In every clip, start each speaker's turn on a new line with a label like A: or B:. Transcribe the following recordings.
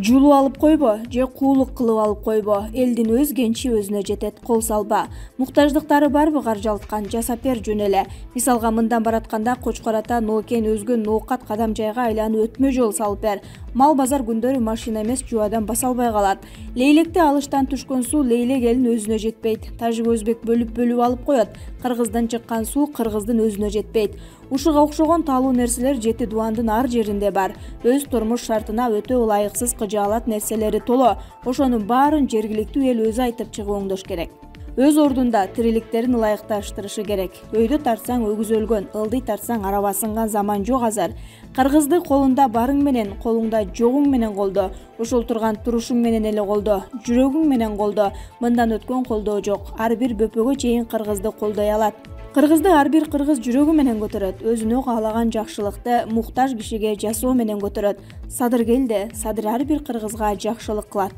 A: Жулуп алып койбо же куулук кылып алып койбо, элдин өз кенчи өзүнө жетет, кол салба. Муктаждыктары барбы каржалткан, жасап бер жөн эле. Мисалга мындан баратканда Кочкор ата, Ноокен өзгө ноокат кадам жайга айланып өтмө жол салып бер. Мал базар күндөрү машина эмес жубадан баса албай калат. Лейлекте алыштан түшкөн суу лейлек элин өзүнө жетпейт. Тажик өзбек бөлүп алып коет. Кыргыздан чыккан суу кыргыздын өзүнө жетпейт. Ушуга окшогон таалуу нерселер Жети Дубандын ар жеринде бар. Өз турмуш шартына өтө ылайыксыз кыжаалат нерселери толо. Ошонун баарын жергиликтүү эл өзү айтып чыгып оңдош керек. Өз ордунда тириликтерин ылайыкташтырышы керек. Өйдө тартсаң өгүз өлгөн, ылдый тартсаң араба сынган заман жок азыр. Кыргызды колунда барың менен, колуңда жогуң менен колдо. Ошол турган турушуң менен эле колдо, жүрөгүң менен колдо. Мындан өткөн колдоо жок. Ар бир бөпөгө чейин кыргызды колдой алат. Кыргызды ар бир кыргыз жүрөгү менен көтөрөт, өзүнө каалаган жакшылыкты муктаж кишиге жасоо менен көтөрөт. Садыр келди, Садыр ар бир кыргызга жакшылык кылат.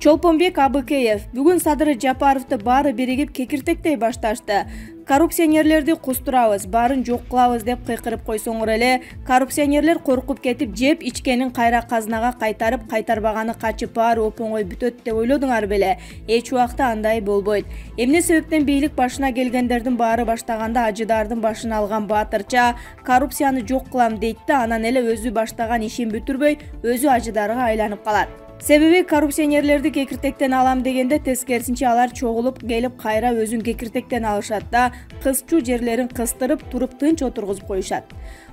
A: Чолпонбек Абыкеев бүгүн Садыр Жапаровду баары биригип кекиртектей башташты. Коррупционерлерди кустурабыз, баарын жок кылабыз деп кыйкырып койсоңор эле, коррупционерлер коркуп кетип жеп ичкенин кайра казынага кайтарып, кайтарбаганы качып баары оп-оңой бүтөт деп ойлодуңар беле? Эч убакта андай болбойт. Эмне себептен бийлик башына келгендердин баары баштаганда ажыдардын башын алган баатырча коррупцияны жок кылам дейт да, анан эле өзү баштаган ишин бүтүрбөй, өзү ажыдарга айланып калат. Себеби коррупционерлерди кекиртектен алам дегенде тескерисинче алар чогулуп келип кайра өзүн кекиртектен алышат да, кызчу жерлерин кыстырып туруп тынч отургузуп коюшат.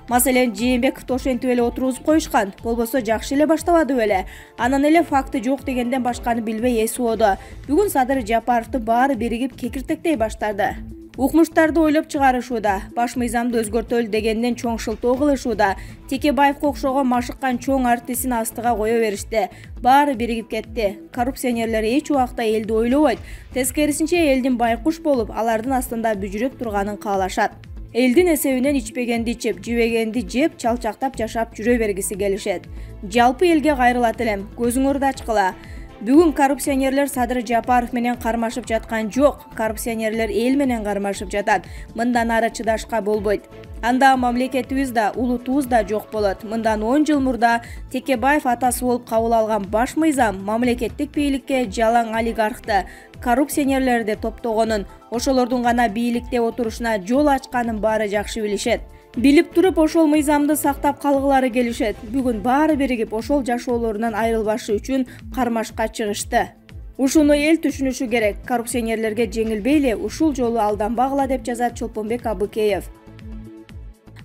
A: Маселен, Жээнбековду ошентип эле отургузуп коюшкан, болбосо жакшы эле баштабады беле. Анан эле факты жок дегенден башканы билбей эсуодо. Бүгүн Садыр Жапаровду баары биригип кекиртектей баштады. Укмуштарды ойлоп чыгарышууда, баш мыйзамды өзгөртөлү дегенден чоң шылтоо кылышууда, Текебаевге окшогон машыккан чоң артистин астыга кое беришти. Баары биригип кетти. Коррупционерлер эч убакта элди ойлобойт, тескерисинче элдин байкуш болуп, алардын астында бүжүрөп турганын каалашат. Элдин эсебинен ичпегенди ичип, жебегенди жеп, чалчактап жашап жүрө бергиси келишет. Жалпы элге кайрылат элем, көзүңөрдү ачкыла. Бүгүн коррупционерлер Садыр Жапаров менен кармашып жаткан жок, коррупционерлер эл менен кармашып жатат. Мындан ары чыдашка болбойт. Анда мамлекетибиз да, улутубуз да жок болот. Мындан 10 жыл мурда Текебаев атасы болуп кабыл алган баш мыйзам мамлекеттик бийликке жалаң олигархты, коррупционерлерди топтогонун, ошолордун гана бийликте отурушуна жол ачканын баары жакшы билишет. Билип туруп ошол мыйзамды сактап калгылары келишет. Бүгүн баары биригип ошол жашоолорунан айрылбашы үчүн кармашка чыгышты. Ушуну эл түшүнүшү керек. Коррупционерлерге жеңилбейли, ушул жолу алданбагыла деп жазат Чолпонбек Абыкеев.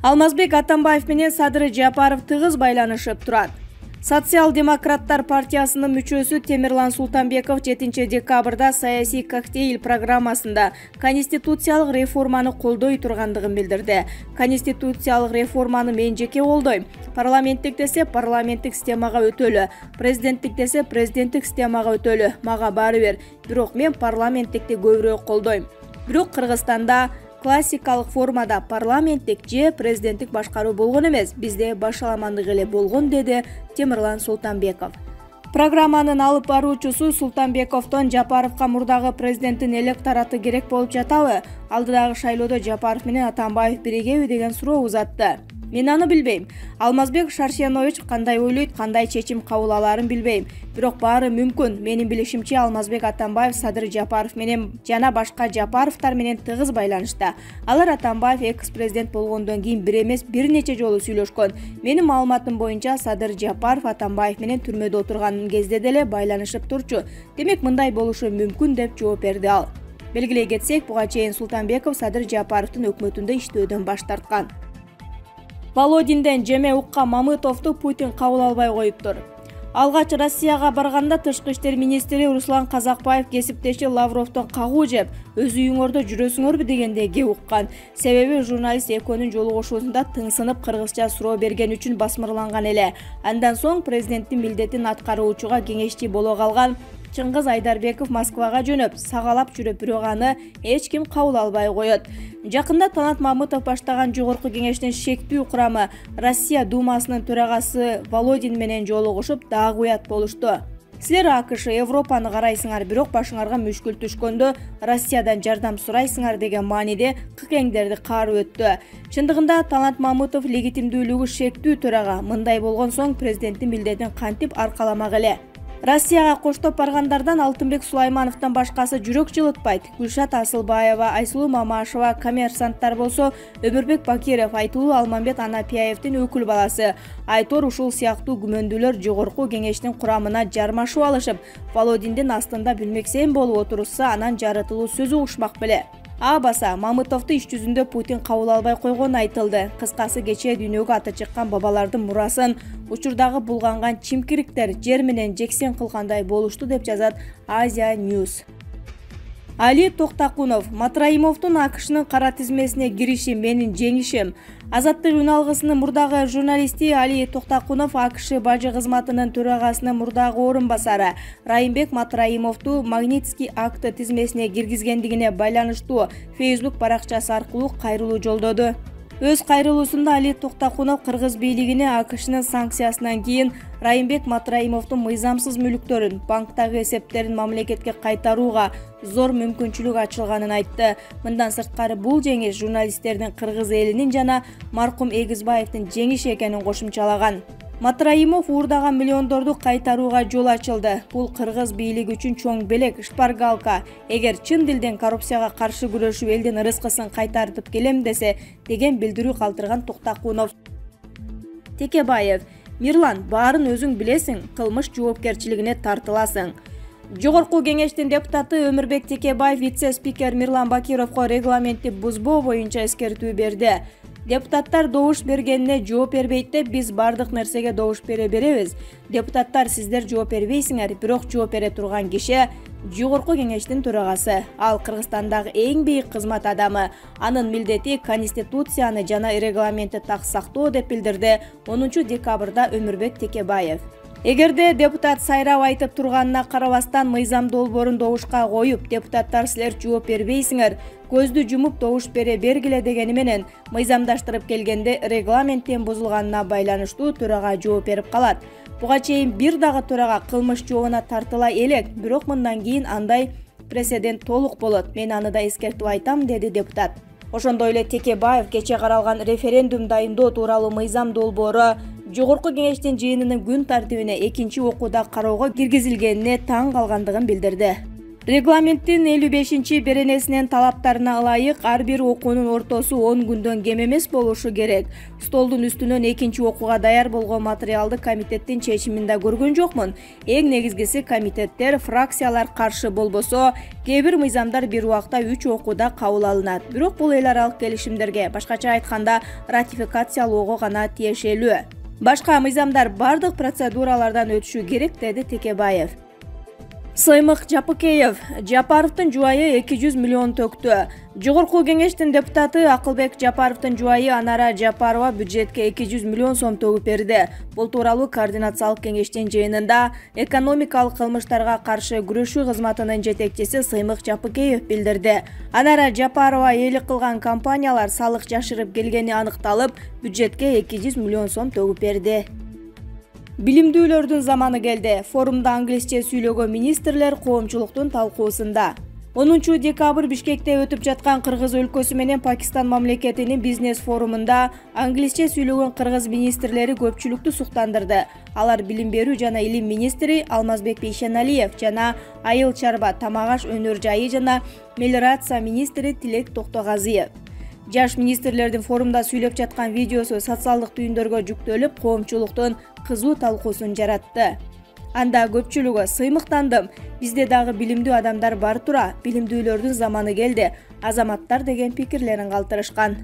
A: Алмазбек Атамбаев менен Садыр Жапаров тыгыз байланышып турат. Социал-демократтар партиясынын мүчөсү Темирлан Султанбеков 7 декабрда саясий коктейль программасында конституциялык реформаны колдой тургандыгын билдирди. Конституциялык реформаны мен жеке колдойм. Парламенттик десе парламенттик системага өтөлү, президенттик десе президенттик системага өтөлү. Мага баары бир. Бирок мен парламенттикти көбүрөөк колдойм. Бирок Кыргызстанда классикалык формада парламенттик же президенттик башкаруу болгон эмес, бизде башаламандык эле болгон, деди Темирлан Султанбеков. Программанын алып баруучусу Султанбековдон Жапаровго мурдагы президенттин электораты керек болуп жатабы? Алдыдагы шайлоодо Жапаров менен Атамбаев биригеби деген суроо узатты. Мен аны билбейм. Алмазбек Шаршенович кандай ойлойт, кандай чечим кабыл аларын билбейм. Бирок баары мүмкүн. Менин билишимче Алмазбек Атамбаев Садыр Жапаров менен жана башка Жапаровтар менен тыгыз байланышта. Алар Атамбаев экс-президент болгондон кийин бир эмес бир нече жолу сүйлөшкөн. Менин маалыматым боюнча Садыр Жапаров Атамбаев менен түрмөдө отурган кезде деле байланышып турчу. Демек мындай болушу мүмкүн деп жооп берди ал. Белгилей кетсек, буга чейин Султанбеков Садыр Жапаровдун өкмөтүндө иштөөдөн баш тарткан. Володинден Жеме Укка Мамытовду Путин кабыл албай коюптур. Алгач Россияга барганда тышкы иштер министри Руслан Казакбаев кесиптеши Лавровдон кагуу жеп, өз үйүңөрдө жүрөсүңөрбү дегенде кеп уккан. Себеби журналист экөөнүн жолугушуусунда тыңсынып кыргызча суроо берген үчүн басмырланган эле. Андан соң президенттин милдетин аткаруучуга кеңешчи боло калган Чыңгыз Айдарбеков Москвага жөнөп, сагалап жүрүп, бирок аны эч ким кабыл албай коет. Жакында Танат Мамытов баштаган жогорку кеңештин шектүү курамы Россия Думасынын төрагасы Володин менен жолугушуп, дагы уят болушту. Силер АКШ, Европаны карайсыңар, бирок башыңарга мүшкүл түшкөндө Россиядан жардам сурайсыңар деген мааниде кыкеңдерди каарып өттү. Чындыгында Талант Мамытов легитимдүүлүгү шектүү төрага, мындай болгон соң президенттин милдетин кантип аркаламак эле? Россияга коштоп баргандардан Алтынбек Сулаймановдон башкасы жүрөк жылытпайт. Гүлшат Асылбаева, Айсулуу Мамашева, коммерсанттар болсо, Өмүрбек Бакиров, Айтулуу Алмамбет Анапияевдин өкүл баласы Айтор ушул сыяктуу күмөндүүлөр жогорку кеңештин курамына жармашып алышып, Володиндин астында билмексен болуп отурса, анан жарытылуу сөз угушмак беле. Баса Мамытовду иш жүзүндө Путин кабыл албай койгону айтылды. Кыскасы кечээ дүйнөгө аты чыккан бабалардын мурасын учурдагы булганган чимкириктер жер менен жексен кылгандай болушту деп жазат Азия News. Али Токтакунов: Матраимовдун АКШнын кара тизмесине кириши менин жеңишим. Азаттык үн алгысынын мурдагы журналисти Али Токтакунов АКШ бажы кызматынын төрагасынын мурдагы орун басары Райымбек Матраимовду Магнитский акты тизмесине киргизгендигине байланыштуу Facebook баракчасы аркылуу кайрылуу жолдоду. Өз кайрылуусунда Али Токтакунов кыргыз бийлигине АКШнын санкциясынан кийин Райымбек Матраимовдун мыйзамсыз мүлктөрүн, банктагы эсептерин мамлекетке кайтарууга зор мүмкүнчүлүк ачылганын айтты. Мындан сырткары бул жеңиш журналисттердин кыргыз элинин жана маркум Эгизбаевдин жеңиши экенин кошумчалаган. Матраимов уурдаган миллиондорду кайтарууга жол ачылды. Бул кыргыз бийлиги үчүн чоң белек, шпаргалка. Эгер чын дилден коррупцияга каршы күрөшүп элдин ырыскысын кайтартып келем десе, деген билдирүү калтырган Токтакунов. Текебаев: Мирлан, баарын өзүң билесиң, кылмыш жоопкерчилигине тартыласың. Жогорку кеңештин депутаты Өмүрбек Текебаев вице-спикер Мирлан Бакировго регламентти бузбоо боюнча эскертүү берди. Депутаттар добуш бергенине жооп бербейт деп биз бардык нерсеге добуш бере беребиз. Депутаттар сиздер жооп бербейсиңер, бирок жооп бере турган киши жогорку кеңештин төрагасы. Ал Кыргызстандагы эң бийик кызмат адамы. Анын милдети конституцияны жана регламентти так сактоо деп билдирди 10 декабрда Өмүрбек Текебаев. Эгерде депутат сайрап айтып турганына карабастан мыйзам долбоорун добушка коюп, депутаттар силер жооп бербейсиңер, көздү жумуп добуш бере бергиле дегени менен мыйзамдаштырып келгенде регламенттин бузулганына байланыштуу төрага жооп берип калат. Буга чейин бир дагы төрага кылмыш жообуна тартыла элек, бирок мындан кийин андай прецедент толук болот. Мен аны да эскертип айтам, деди депутат. Ошондой эле Текебаев кече каралган референдум дайындоо тууралуу мыйзам долбоору жогорку кеңештин жыйынынын күн тартибине экинчи окууда кароого киргизилгенине таң калгандыгын билдирди. Регламенттин 55 беренесинин талаптарына ылайык ар бир окуунун ортосу 10 күндөн кем эмес болушу керек. Столдун үстүнөн экинчи окууга даяр болгон материалды комитеттин чечимин да көргөн жокмун. Эң негизгиси комитеттер, фракциялар каршы болбосо, кээ бир мыйзамдар бир убакта 3 окууда кабыл алынат. Бирок бул эл аралык келишимдерге, башкача айтканда, ратификациялоого гана тиешелүү. Башка мыйзамдар бардык процедуралардан өтүшү керек, деди Текебаев. Сыймык Жапыкеев: Жапаровдун жубайы 200 миллион төктү. Жогорку кеңештин депутаты Акылбек Жапаровдун жубайы Анара Жапарова бюджетке 200 миллион сом төгүп берди. Бул тууралуу координациялык кеңештин жыйынында экономикалык кылмыштарга каршы күрөшүү кызматынын жетекчиси Сыймык Жапыкеев билдирди. Анара Жапарова ээлик кылган компаниялар салык жашырып келгени аныкталып, бюджетке 200 миллион сом төгүп берди. Билимдүүлөрдүн заманы келди. Форумда англисче сүйлөгөн министрлер коомчулуктун талкуусунда. 10 декабрь Бишкекте өтүп жаткан Кыргыз өлкөсү менен Пакистан мамлекетинин бизнес форумунда англисче сүйлөгөн кыргыз министрлери көпчүлүктү суктандырды. Алар билим берүү жана илим министри Алмазбек Бейшеналиев жана айыл чарба, тамак аш өнөр жайы жана мелиорация министри Тилек Токтогазиев. Жаш министрлердин форумда сүйлөп жаткан видеосу социалдык түйүндөргө жүктөлүп, коомчулуктун кызуу талкуусун жаратты. Анда көпчүлүгү сыймыктандым. Бизде дагы билимдүү адамдар бар тура, билимдүүлөрдүн заманы келди. Азаматтар деген пикирлерин калтырышкан.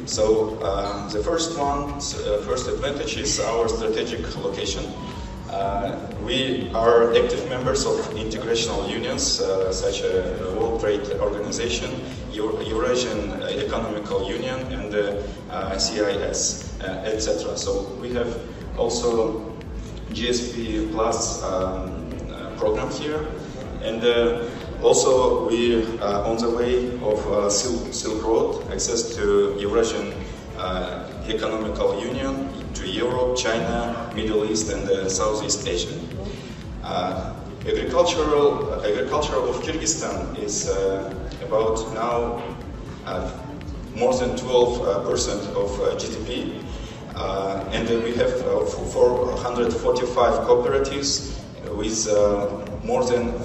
B: So the first advantage is our strategic location. We are active members of international unions such as World Trade Organization, Eurasian Economical Union, and CIS, etc. So we have also GSP Plus program here, and also we are on the way of Silk Road, access to Eurasian economical union to Europe, China, Middle East, and Southeast Asia. Agriculture of Kyrgyzstan is about now more than 12% of GDP, and we have 445 cooperatives with more than